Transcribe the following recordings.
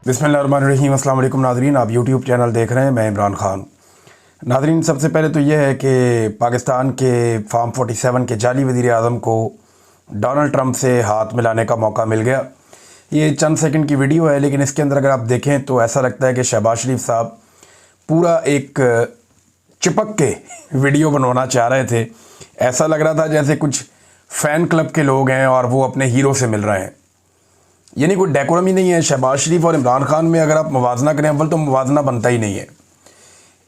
बिस्मिल्लाहिर्रहमानिर्रहीम। अस्सलाम वालेकुम नाज़रीन, आप यूट्यूब चैनल देख रहे हैं, मैं इमरान ख़ान। नाज़रीन, सबसे पहले तो यह है कि पाकिस्तान के फार्म 47 के जाली वज़ीर आज़म को डोनाल्ड ट्रंप से हाथ मिलाने का मौका मिल गया। ये चंद सेकंड की वीडियो है, लेकिन इसके अंदर अगर आप देखें तो ऐसा लगता है कि शहबाज शरीफ साहब पूरा एक चिपक के वीडियो बनवाना चाह रहे थे। ऐसा लग रहा था जैसे कुछ फ़ैन क्लब के लोग हैं और वो अपने हीरो से मिल रहे हैं। यानी कोई डेकोरम ही नहीं है। शहबाज शरीफ और इमरान खान में अगर आप मुवाजना करें अव्वल तो मुवाजना बनता ही नहीं है।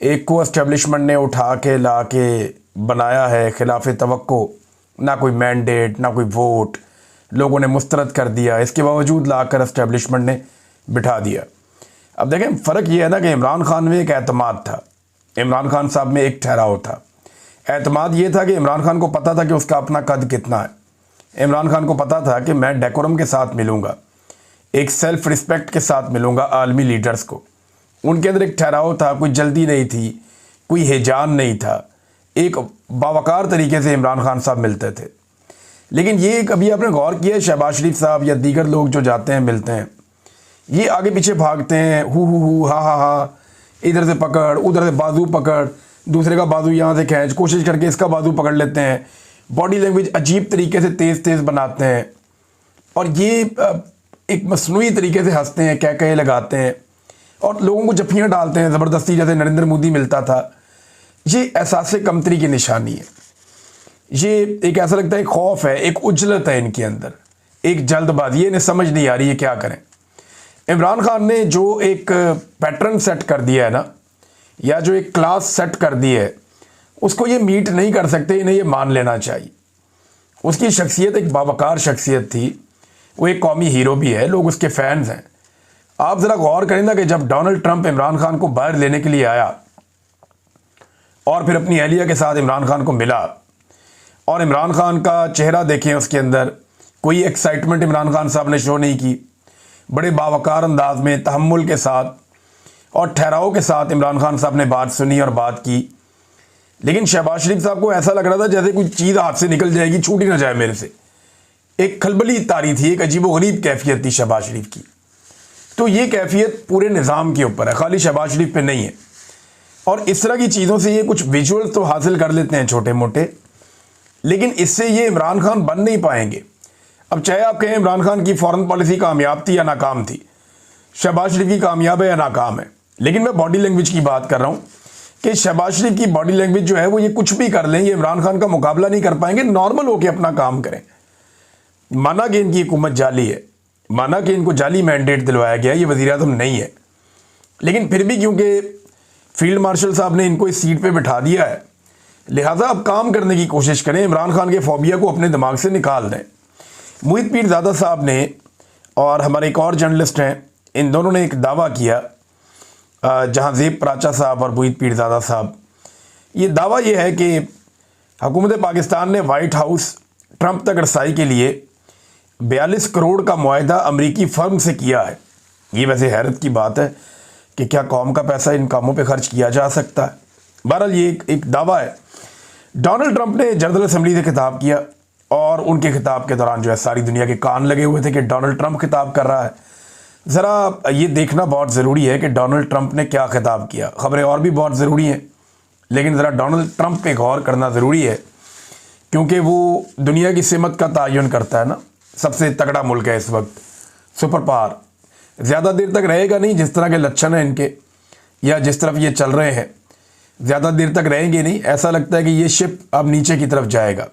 एक को एस्टेब्लिशमेंट ने उठा के ला के बनाया है खिलाफ तवक्को, ना कोई मैंडेट ना कोई वोट, लोगों ने मुस्तरद कर दिया, इसके बावजूद ला कर एस्टेब्लिशमेंट ने बिठा दिया। अब देखें, फ़र्क ये है ना कि इमरान खान में एक एतमाद था, इमरान खान साहब में एक ठहराव था। एतमाद ये था कि इमरान खान को पता था कि उसका अपना कद कितना है। इमरान खान को पता था कि मैं डेकोरम के साथ मिलूँगा, एक सेल्फ रिस्पेक्ट के साथ मिलूंगा आलमी लीडर्स को। उनके अंदर एक ठहराव था, कोई जल्दी नहीं थी, कोई हिजान नहीं था, एक बावकार तरीके से इमरान खान साहब मिलते थे। लेकिन ये कभी आपने गौर किया, शहबाज शरीफ साहब या दीगर लोग जो जाते हैं मिलते हैं, ये आगे पीछे भागते हैं, हु हा हा हा, इधर से पकड़ उधर से बाजू पकड़, दूसरे का बाजू यहाँ से खींच, कोशिश करके इसका बाजू पकड़ लेते हैं, बॉडी लैंग्वेज अजीब तरीके से तेज़ तेज़ बनाते हैं और ये एक मसनूई तरीके से हंसते हैं, क्या कहे लगाते हैं और लोगों को जफ्फियाँ डालते हैं ज़बरदस्ती, जैसे नरेंद्र मोदी मिलता था। ये एहसास कमतरी की निशानी है। ये एक ऐसा लगता है खौफ है, एक उजलत है इनके अंदर, एक जल्दबाजी, इन्हें समझ नहीं आ रही है क्या करें। इमरान खान ने जो एक पैटर्न सेट कर दिया है ना, या जो एक क्लास सेट कर दी है, उसको ये मीट नहीं कर सकते, इन्हें ये मान लेना चाहिए। उसकी शख्सियत एक बावकार शख्सियत थी, वो एक कौमी हीरो भी है, लोग उसके फैंस हैं। आप ज़रा गौर करें ना कि जब डोनाल्ड ट्रंप इमरान खान को बाहर लेने के लिए आया और फिर अपनी अहलिया के साथ इमरान खान को मिला और इमरान खान का चेहरा देखें, उसके अंदर कोई एक्साइटमेंट इमरान खान साहब ने शो नहीं की। बड़े बावकार अंदाज में, तहम्मुल के साथ और ठहराव के साथ इमरान खान साहब ने बात सुनी और बात की। लेकिन शहबाज शरीफ साहब को ऐसा लग रहा था जैसे कोई चीज़ हाथ से निकल जाएगी, छूट ही ना जाए मेरे से। एक खलबली तारी थी, एक अजीबोगरीब कैफियत थी शहबाज शरीफ की। तो ये कैफियत पूरे निज़ाम के ऊपर है, खाली शहबाज शरीफ पे नहीं है। और इस तरह की चीज़ों से ये कुछ विजुअल्स तो हासिल कर लेते हैं छोटे मोटे, लेकिन इससे ये इमरान खान बन नहीं पाएंगे। अब चाहे आप कहें इमरान खान की फॉरेन पॉलिसी कामयाब थी या नाकाम थी, शहबाज शरीफ की कामयाब है या नाकाम है, लेकिन मैं बॉडी लैंग्वेज की बात कर रहा हूँ कि शहबाज शरीफ की बॉडी लैंग्वेज जो है वो ये कुछ भी कर लें, ये इमरान खान का मुकाबला नहीं कर पाएंगे। नॉर्मल होकर अपना काम करें। माना कि इनकी हुकूमत जाली है, माना कि इनको जाली मैंडेट दिलवाया गया, ये वज़ीर आज़म नहीं है, लेकिन फिर भी क्योंकि फील्ड मार्शल साहब ने इनको इस सीट पे बिठा दिया है, लिहाजा अब काम करने की कोशिश करें, इमरान खान के फोबिया को अपने दिमाग से निकाल दें। मोहित पीरज़ादा साहब ने और हमारे एक और जर्नलिस्ट हैं, इन दोनों ने एक दावा किया, जहांज़ेब पराचा साहब और मोहित पीरज़ादा साहब। ये दावा ये है कि हुकूमत पाकिस्तान ने वाइट हाउस ट्रंप तक रसाई के लिए 42 करोड़ का मुआहदा अमरीकी फर्म से किया है। ये वैसे हैरत की बात है कि क्या कौम का पैसा इन कामों पे खर्च किया जा सकता है। बहरहाल ये एक दावा है। डोनाल्ड ट्रंप ने जनरल असेंबली से खिताब किया और उनके खिताब के दौरान जो है सारी दुनिया के कान लगे हुए थे कि डोनाल्ड ट्रंप खिताब कर रहा है। ज़रा ये देखना बहुत ज़रूरी है कि डोनाल्ड ट्रंप ने क्या खिताब किया। ख़बरें और भी बहुत ज़रूरी हैं, लेकिन ज़रा डोनाल्ड ट्रंप पे गौर करना ज़रूरी है, क्योंकि वो दुनिया की सिमत का तयन करता है ना। सबसे तगड़ा मुल्क है इस वक्त, सुपर पावर। ज़्यादा देर तक रहेगा नहीं, जिस तरह के लक्षण हैं इनके या जिस तरफ ये चल रहे हैं, ज़्यादा देर तक रहेंगे नहीं। ऐसा लगता है कि ये शिप अब नीचे की तरफ जाएगा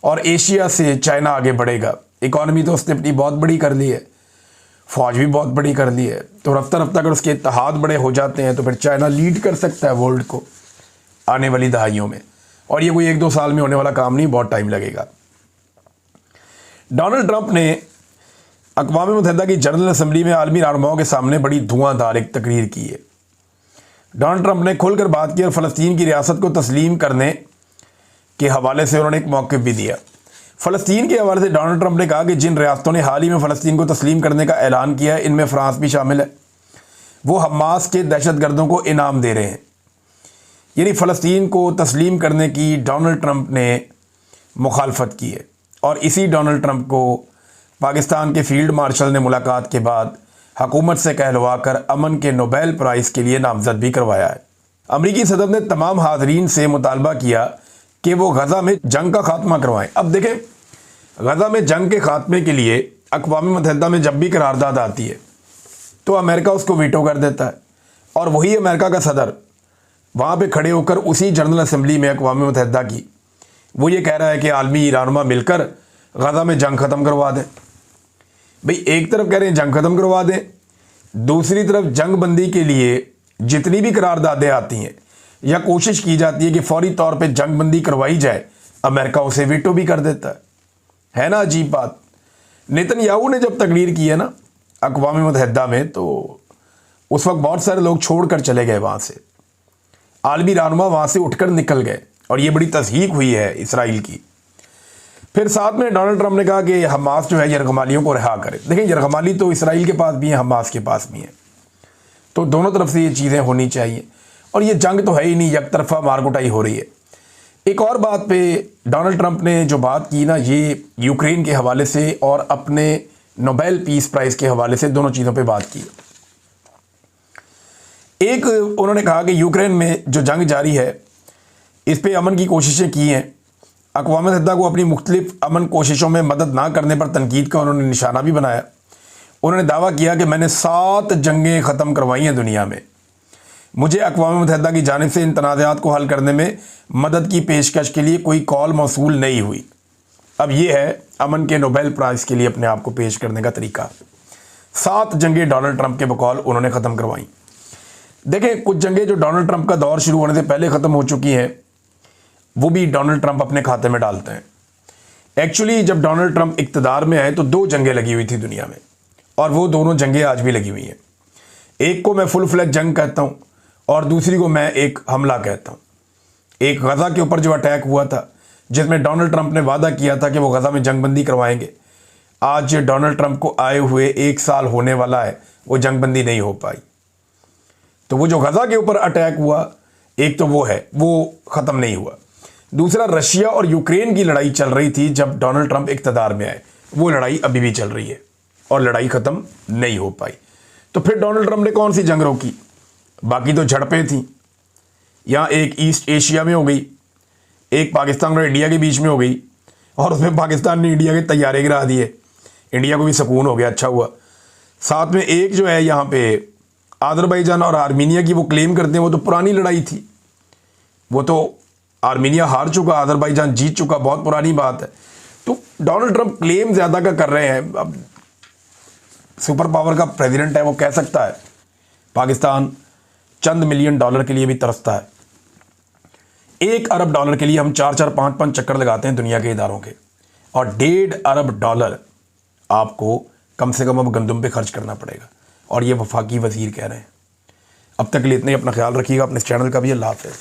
और एशिया से चाइना आगे बढ़ेगा। इकॉनमी तो उसने अपनी बहुत बड़ी कर ली है, फ़ौज भी बहुत बड़ी कर ली है, तो रफ्ता रफ्ता अगर उसके इत्तेहाद बड़े हो जाते हैं तो फिर चाइना लीड कर सकता है वर्ल्ड को आने वाली दहाइयों में। और ये कोई 1-2 साल में होने वाला काम नहीं, बहुत टाइम लगेगा। डोनाल्ड ट्रंप ने अक़वाम मुत्तहिदा की जनरल असेंबली में आलमी रहनुमाओं के सामने बड़ी धुआंधार एक तकरीर की है। डोनाल्ड ट्रंप ने खुलकर बात की और फ़लस्तीन की रियासत को तस्लीम करने के हवाले से उन्होंने एक मौक़िफ़ भी दिया। फ़लस्तीन के हवाले से डोनाल्ड ट्रंप ने कहा कि जिन रियासतों ने हाल ही में फ़लस्तीन को तस्लीम करने का ऐलान किया है, इनमें फ़्रांस भी शामिल है, वो हमास के दहशतगर्दों को इनाम दे रहे हैं। यानी फ़लस्तीन को तस्लीम करने की डोनाल्ड ट्रंप ने मुखालफत की है और इसी डोनाल्ड ट्रंप को पाकिस्तान के फील्ड मार्शल ने मुलाकात के बाद हुकूमत से कहलवाकर अमन के नोबेल प्राइज़ के लिए नामजद भी करवाया है। अमरीकी सदर ने तमाम हाज़रीन से मुतालबा किया कि वो गज़ा में जंग का खात्मा करवाएं। अब देखें, गज़ा में जंग के खात्मे के लिए अक़वाम मुत्तहिदा में जब भी करारदाद आती है तो अमेरिका उसको वीटो कर देता है, और वही अमेरिका का सदर वहाँ पे खड़े होकर उसी जनरल असम्बली में अक़वाम मुत्तहिदा की वो ये कह रहा है कि आलमी रहनुमा मिलकर गज़ा में जंग ख़त्म करवा दें। भाई एक तरफ कह रहे हैं जंग ख़त्म करवा दें, दूसरी तरफ जंग बंदी के लिए जितनी भी करारदादें आती हैं या कोशिश की जाती है कि फौरी तौर पे जंग बंदी करवाई जाए, अमेरिका उसे वीटो भी कर देता है ना अजीब बात। नेतन्याहू ने जब तकरीर की है ना अक़वाम मुत्तहिदा में, तो उस वक्त बहुत सारे लोग छोड़कर चले गए वहाँ से, आलमी रहनुमा वहाँ से उठकर निकल गए, और ये बड़ी तस्हीक हुई है इसराइल की। फिर साथ में डोनाल्ड ट्रंप ने कहा कि हमास जो है यरगमालियों को रिहा करे। देखें, यरगमाली तो इसराइल के पास भी है, हमास के पास भी है, तो दोनों तरफ से ये चीज़ें होनी चाहिए, और ये जंग तो है ही नहीं, एक तरफा मारकुटाई हो रही है। एक और बात पे डोनाल्ड ट्रंप ने जो बात की ना, ये यूक्रेन के हवाले से और अपने नोबेल पीस प्राइज़ के हवाले से दोनों चीज़ों पे बात की। एक उन्होंने कहा कि यूक्रेन में जो जंग जारी है इस पे अमन की कोशिशें की हैं, अक़वाम मुत्तहिदा को अपनी मुख्तलिफ अमन कोशिशों में मदद ना करने पर तनकीद का उन्होंने निशाना भी बनाया। उन्होंने दावा किया कि मैंने 7 जंगें ख़त्म करवाई हैं दुनिया में, मुझे अक़वाम मुत्तहिदा की जानिब से इन तनाज़ात को हल करने में मदद की पेशकश के लिए कोई कॉल मौसूल नहीं हुई। अब ये है अमन के नोबेल प्राइज़ के लिए अपने आप को पेश करने का तरीका। 7 जंगें डोनाल्ड ट्रंप के बकौल उन्होंने ख़त्म करवाई। देखें, कुछ जंगें जो डोनाल्ड ट्रंप का दौर शुरू होने से पहले ख़त्म हो चुकी हैं वो भी डोनाल्ड ट्रंप अपने खाते में डालते हैं। एक्चुअली जब डोनाल्ड ट्रंप इक़्तिदार में आए तो 2 जंगें लगी हुई थी दुनिया में, और वो दोनों जंगें आज भी लगी हुई हैं। एक को मैं फुल फ्लैग जंग कहता हूँ और दूसरी को मैं एक हमला कहता हूँ। एक गज़ा के ऊपर जो अटैक हुआ था जिसमें डोनाल्ड ट्रंप ने वादा किया था कि वो गज़ा में जंगबंदी करवाएंगे, आज डोनाल्ड ट्रंप को आए हुए 1 साल होने वाला है, वो जंगबंदी नहीं हो पाई। तो वो जो गज़ा के ऊपर अटैक हुआ, एक तो वो है, वो ख़त्म नहीं हुआ। दूसरा, रशिया और यूक्रेन की लड़ाई चल रही थी जब डोनाल्ड ट्रंप इक़्तिदार में आए, वो लड़ाई अभी भी चल रही है और लड़ाई ख़त्म नहीं हो पाई। तो फिर डोनाल्ड ट्रंप ने कौन सी जंग रोकी? बाकी तो झड़पें थी, यहाँ एक ईस्ट एशिया में हो गई, एक पाकिस्तान और इंडिया के बीच में हो गई, और उसमें पाकिस्तान ने इंडिया के तैयारे गिरा दिए, इंडिया को भी सुकून हो गया, अच्छा हुआ। साथ में एक जो है यहाँ पे अज़रबैजान और आर्मीनिया की, वो क्लेम करते हैं वो तो पुरानी लड़ाई थी, वो तो आर्मीनिया हार चुका, अज़रबैजान जीत चुका, बहुत पुरानी बात है। तो डोनाल्ड ट्रंप क्लेम ज़्यादा का कर रहे हैं। अब सुपर पावर का प्रेसिडेंट है, वो कह सकता है। पाकिस्तान चंद मिलियन डॉलर के लिए भी तरसता है। 1 अरब डॉलर के लिए हम 4-4, 5-5 चक्कर लगाते हैं दुनिया के इदारों के, और 1.5 अरब डॉलर आपको कम से कम अब गंदम पे खर्च करना पड़ेगा, और ये वफाकी वज़ीर कह रहे हैं। अब तक के लिए इतने, अपना ख्याल रखिएगा, अपने चैनल का भी। अल्लाह हाफ़िज़।